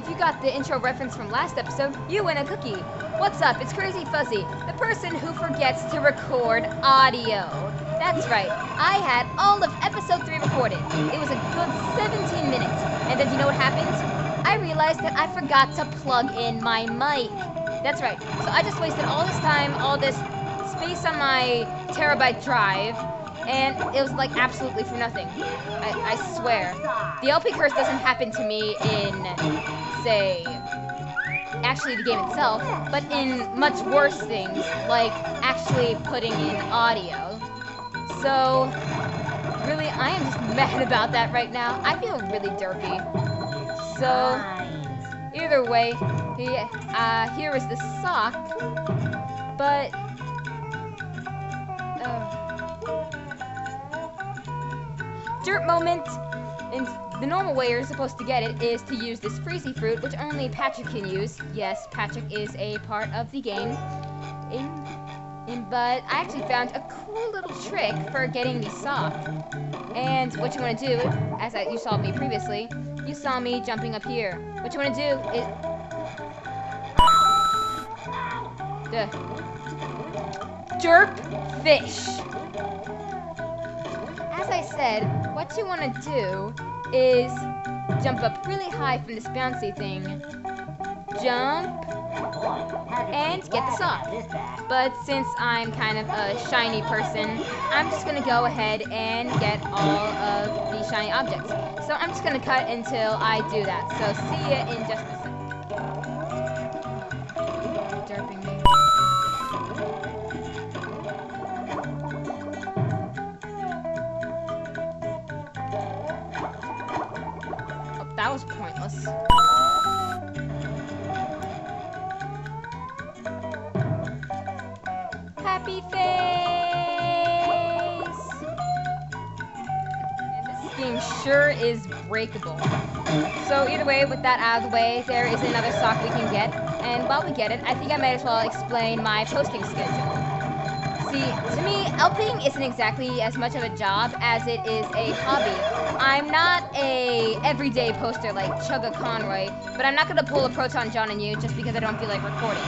if you got the intro reference from last episode, you win a cookie. What's up? It's Crazy Fuzzy, the person who forgets to record audio. That's right, I had all of episode 3 recorded. It was a good 17 minutes. And then you know what happened? I realized that I forgot to plug in my mic. That's right, so I just wasted all this time, all this space on my terabyte drive, and it was like absolutely for nothing. I swear. The LP curse doesn't happen to me in, say, actually the game itself, but in much worse things, like actually putting in audio. So, really, I am just mad about that right now. I feel really derpy. So, either way, here is the sock, but dirt moment. And the normal way you're supposed to get it is to use this freezy fruit, which only Patrick can use. Yes, Patrick is a part of the game. But I actually found a cool little trick for getting the sock. And what you want to do, as you saw me previously, you saw me jumping up here. What you want to do is... Derp fish. As I said, what you want to do is jump up really high from this bouncy thing. Jump and get the sock. But since I'm kind of a shiny person, I'm just going to go ahead and get all of the shiny objects. So I'm just going to cut until I do that. So see ya in just a second. Derping me. Oh, that was pointless. Happy face! And this game sure is breakable. So either way, with that out of the way, there is another sock we can get. And while we get it, I think I might as well explain my posting schedule. See, to me, LPing isn't exactly as much of a job as it is a hobby. I'm not a everyday poster like Chugga Conroy, but I'm not going to pull a Proton John on you just because I don't feel like recording.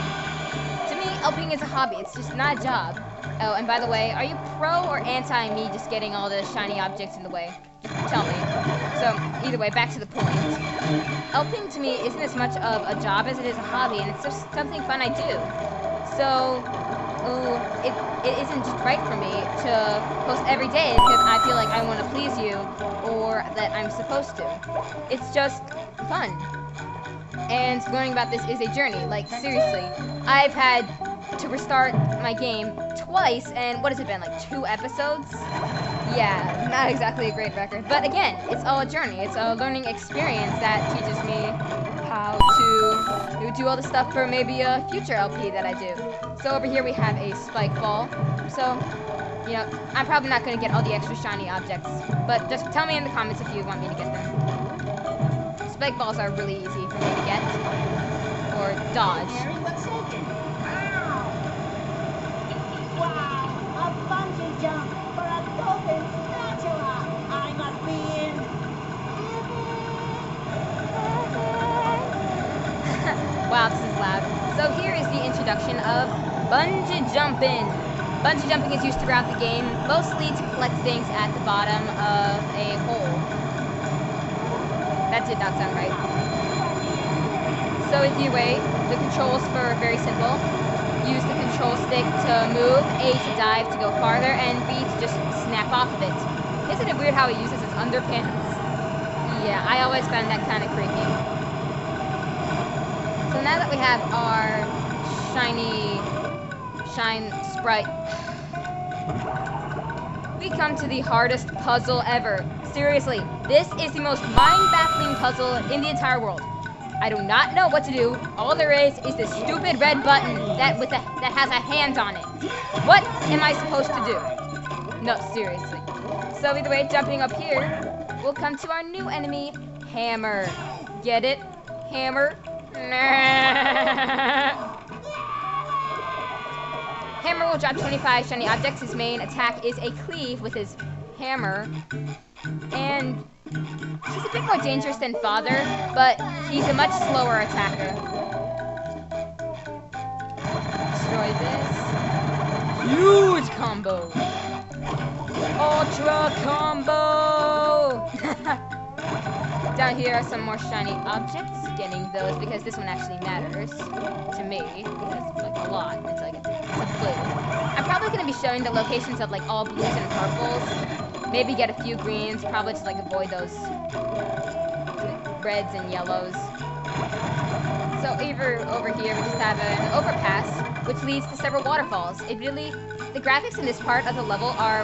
LPing is a hobby, it's just not a job. Oh, and by the way, are you pro or anti me just getting all the shiny objects in the way? Tell me. So, either way, back to the point. LPing to me isn't as much of a job as it is a hobby, and it's just something fun I do. So, it isn't just right for me to post every day because I feel like I want to please you, or that I'm supposed to. It's just fun. And learning about this is a journey, like seriously. I've had to restart my game twice, and what has it been, like 2 episodes? Yeah, not exactly a great record. But again, it's all a journey. It's a learning experience that teaches me how to do all the stuff for maybe a future LP that I do. So over here we have a spike ball. So, you know, I'm probably not going to get all the extra shiny objects, but just tell me in the comments if you want me to get them. Spike balls are really easy for me to get. Or dodge. Wow! A bungee jump for a golden spatula! I must be in Wow, this is loud. So here is the introduction of bungee jumping. Bungee jumping is used throughout the game, mostly to collect things at the bottom of a hole. That did not sound right. So either way, the controls are very simple. Use the control stick to move, A to dive to go farther, and B to just snap off of it. Isn't it weird how he uses his underpants? Yeah, I always found that kind of creepy. So now that we have our shine sprite, we come to the hardest puzzle ever. Seriously, this is the most mind-baffling puzzle in the entire world. I do not know what to do. All there is this stupid red button that has a hand on it. What am I supposed to do? No, seriously. So either way, jumping up here, we'll come to our new enemy, Hammer. Get it? Hammer? Hammer will drop 25 shiny objects. His main attack is a cleave with his hammer. And he's a bit more dangerous than Father, but He's a much slower attacker. Destroy this. Huge combo. Ultra combo. Down here are some more shiny objects. Getting those because this one actually matters to me. Because like a lot. It's like it's a blue. I'm probably gonna be showing the locations of like all blues and purples. Maybe get a few greens. Probably just like avoid those reds and yellows. So over here we just have an overpass, which leads to several waterfalls. The graphics in this part of the level are,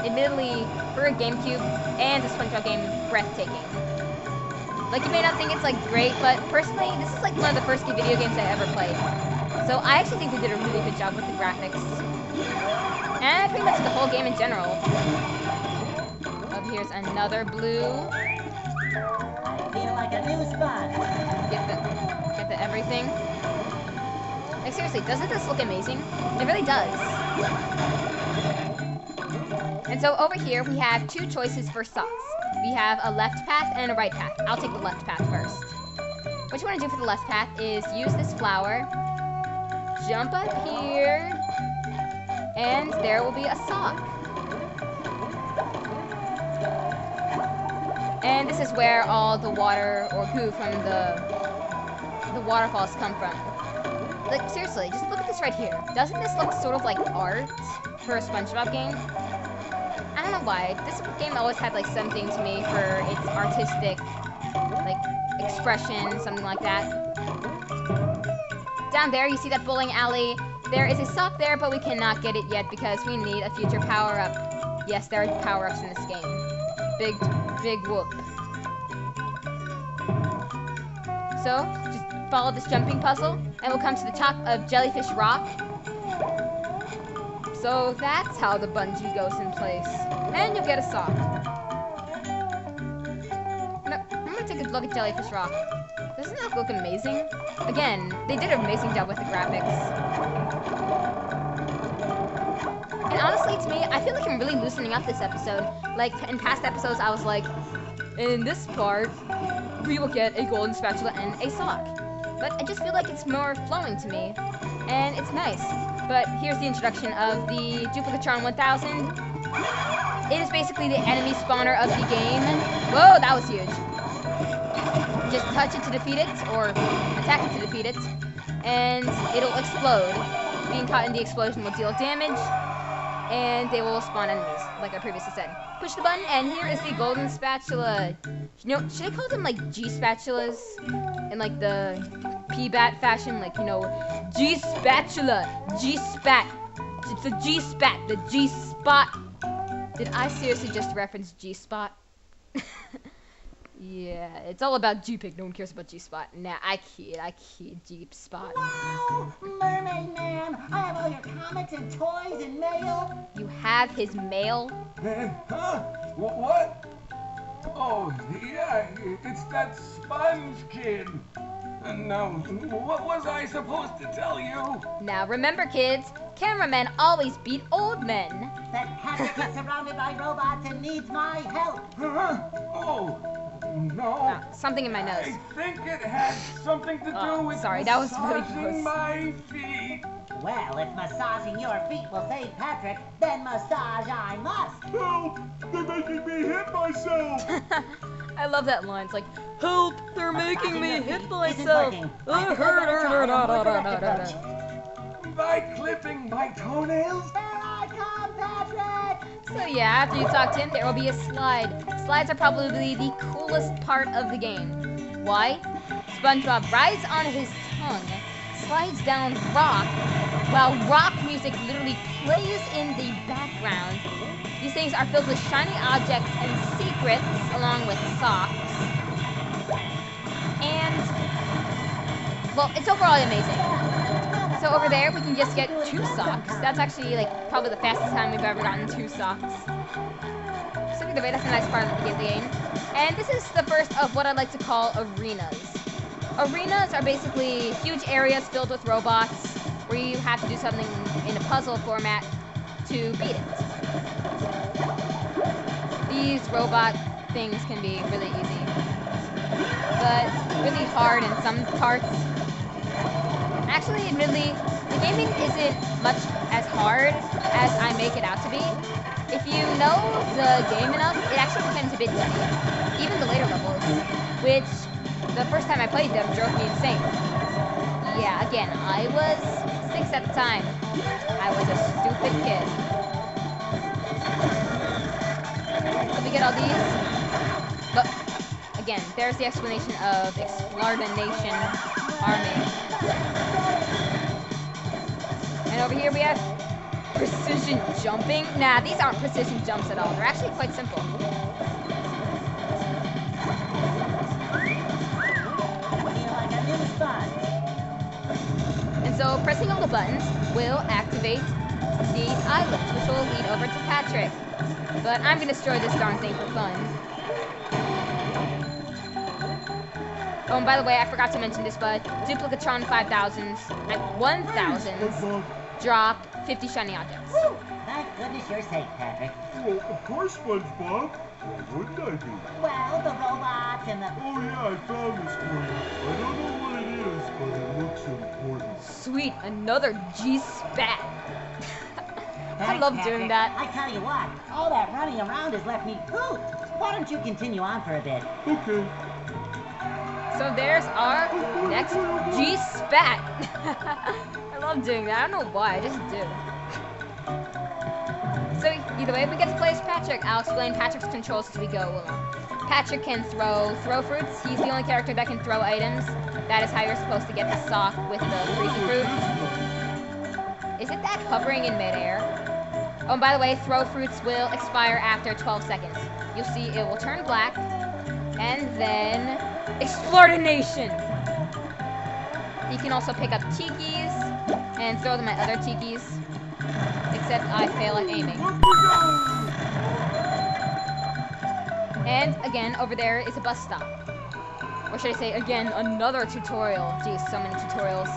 admittedly, for a GameCube and a SpongeBob game, breathtaking. Like, you may not think it's, like, great, but personally, this is, like, one of the first video games I ever played. So I actually think they did a really good job with the graphics. And pretty much the whole game in general. Up here's another blue. I feel like a new spot. Get the everything. Like, seriously, doesn't this look amazing? It really does. And so over here, we have two choices for socks. We have a left path and a right path. I'll take the left path first. What you want to do for the left path is use this flower, jump up here, and there will be a sock. And this is where all the water or goo from the waterfalls come from. Like, seriously, just look at this right here. Doesn't this look sort of like art for a SpongeBob game? I don't know why. This game always had like something to me for its artistic, like, expression, something like that. Down there, you see that bowling alley. There is a sock there, but we cannot get it yet because we need a future power-up. Yes, there are power-ups in this game. Big whoop. So, just follow this jumping puzzle, and we'll come to the top of Jellyfish Rock. So that's how the bungee goes in place. And you'll get a sock. No, I'm gonna take a look at Jellyfish Rock. Doesn't that look amazing? Again, they did an amazing job with the graphics. And honestly, to me, I feel like I'm really loosening up this episode. Like, in past episodes, I was like, in this part, we will get a golden spatula and a sock. But I just feel like it's more flowing to me. And it's nice. But here's the introduction of the Duplicatron 1000. It is basically the enemy spawner of the game. Whoa, that was huge. Just touch it to defeat it, or attack it to defeat it, and it'll explode. Being caught in the explosion will deal damage, and they will spawn enemies, like I previously said. Push the button, and here is the golden spatula. You know, should I call them like G-spatulas? In like the P-bat fashion, like, you know, G-spatula, G-spat. It's a G-spat, the G-spot. Did I seriously just reference G-spot? Yeah, it's all about G-Pig. No one cares about G-Spot. Nah, I kid, G-Spot. Wow, Mermaid Man, I have all your comics and toys and mail. You have his mail? Huh? What? Oh, yeah, it's that Sponge Kid. Now, what was I supposed to tell you? Now remember, kids, cameramen always beat old men. That Patrick is surrounded by robots and needs my help. Huh? Oh, no. Something in my nose. I think it had something to do with sorry, that was really massaging gross. my feet. Well, if massaging your feet will save Patrick, then massage I must. Help! They're making me hit myself! I love that line. It's like, help, they're making me hit myself. By clipping my toenails? There I come, Patrick! So yeah, after you talk to him, there will be a slide. Slides are probably the coolest part of the game. Why? SpongeBob rides on his tongue, slides down rock, while rock music literally plays in the background. These things are filled with shiny objects and secrets, along with socks. And, well, it's overall amazing. So over there, we can just get 2 socks. That's actually, like, probably the fastest time we've ever gotten 2 socks. So either way, that's a nice part of the game. And this is the first of what I like to call arenas. Arenas are basically huge areas filled with robots where you have to do something in a puzzle format to beat it. These robot things can be really easy. But really hard in some parts. Actually, admittedly, the gaming isn't much as hard as I make it out to be. If you know the game enough, it actually becomes a bit easy. Even the later levels, which the first time I played them drove me insane. Yeah, again, I was 6 at the time. I was a stupid kid. Let me get all these. But again, there's the explanation of Explardination Army. And over here we have precision jumping. Nah, these aren't precision jumps at all. They're actually quite simple. And so pressing all the buttons will activate these islands, which will lead over to Patrick. But I'm gonna destroy this darn thing for fun. Oh, and by the way, I forgot to mention this, but Duplicatron 5000s and 1000s drop 50 shiny objects. Woo! Thank goodness you're safe, Patrick. Well, of course, SpongeBob. Why wouldn't I be? Well, the robots and the... Oh yeah, I found this for you. I don't know what it is, but it looks important. Sweet, another G-Spat. I Thanks, love Patrick. doing that. I tell you what, all that running around has left me pooped. Why don't you continue on for a bit? Okay. So there's our next G-Spat. I love doing that. I don't know why, I just do. So either way, we get to play as Patrick. I'll explain Patrick's controls as we go along. Patrick can throw fruits. He's the only character that can throw items. That is how you're supposed to get the sock with the freezy fruit. Is it that hovering in midair? Oh, and by the way, throw fruits will expire after 12 seconds. You'll see it will turn black, and then Explardination! You can also pick up tikis and throw them at other tikis, except I fail at aiming. And again, over there is a bus stop. Or should I say, again, another tutorial. Geez, so many tutorials.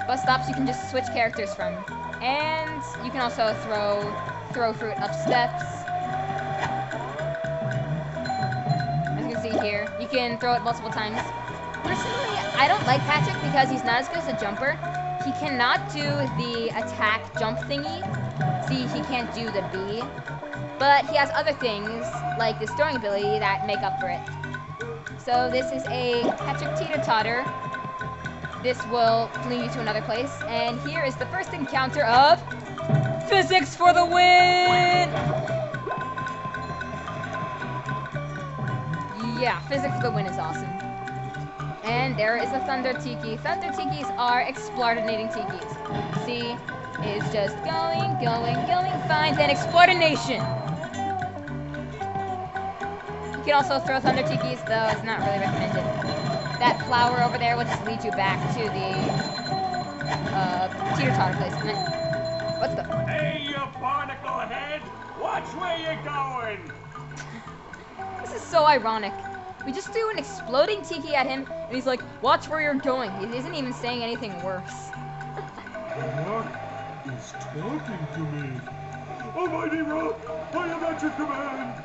Bus stops you can just switch characters from. And you can also throw fruit up steps. As you can see here, you can throw it multiple times. Personally, I don't like Patrick because he's not as good as a jumper. He cannot do the attack jump thingy. See, he can't do the B. But he has other things, like this throwing ability, that make up for it. So this is a Patrick teeter-totter. This will lead you to another place. And here is the first encounter of Physics for the win! Yeah, Physics for the win is awesome. And there is a Thunder Tiki. Thunder Tikis are Explardinating Tikis. See, is just going, fine, then Explardination! You can also throw Thunder Tikis, though it's not really recommended. That flower over there will just lead you back to the teeter-totter place. And then, what's the... Hey, you barnacle head! Watch where you're going! This is so ironic. We just threw an exploding tiki at him, and he's like, watch where you're going. He isn't even saying anything worse. Rock is talking to me. Almighty Rock, I am at your command.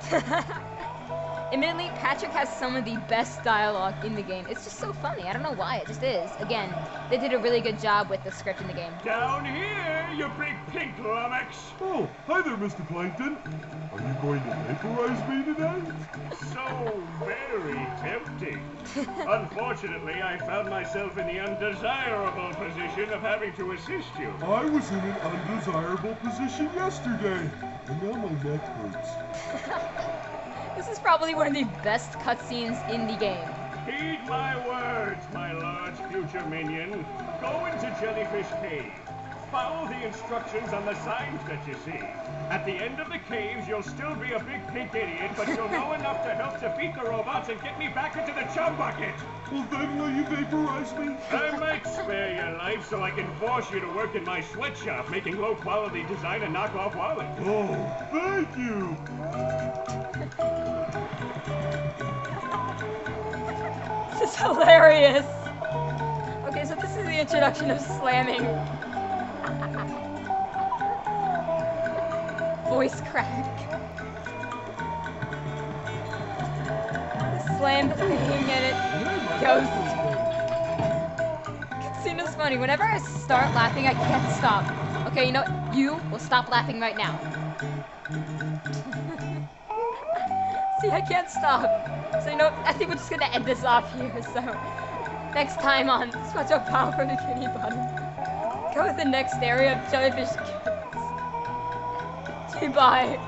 Admittedly, Patrick has some of the best dialogue in the game. It's just so funny. I don't know why. It just is. Again, they did a really good job with the script in the game. Down here, you big pink lummox! Oh, hi there, Mr. Plankton. Are you going to vaporize me today? So very tempting. Unfortunately, I found myself in the undesirable position of having to assist you. I was in an undesirable position yesterday, and now my neck hurts. This is probably one of the best cutscenes in the game. Heed my words, my large future minion. Go into Jellyfish Cave. Follow the instructions on the signs that you see. At the end of the caves, you'll still be a big pink idiot, but you'll know enough to help defeat the robots and get me back into the chum bucket. Well, then will you vaporize me? I might spare your life so I can force you to work in my sweatshop, making low-quality design and knockoff wallets. Oh, thank you. This is hilarious. Okay, so this is the introduction of slamming. Voice crack. Slam the thing and it goes. funny. Whenever I start laughing, I can't stop. Okay, you know, you will stop laughing right now. See, I can't stop. So, you know, I think we're just gonna end this off here. So, next time on SpongeBob Power for Bikini Bottom, go to the next area of jellyfish kids. Bye.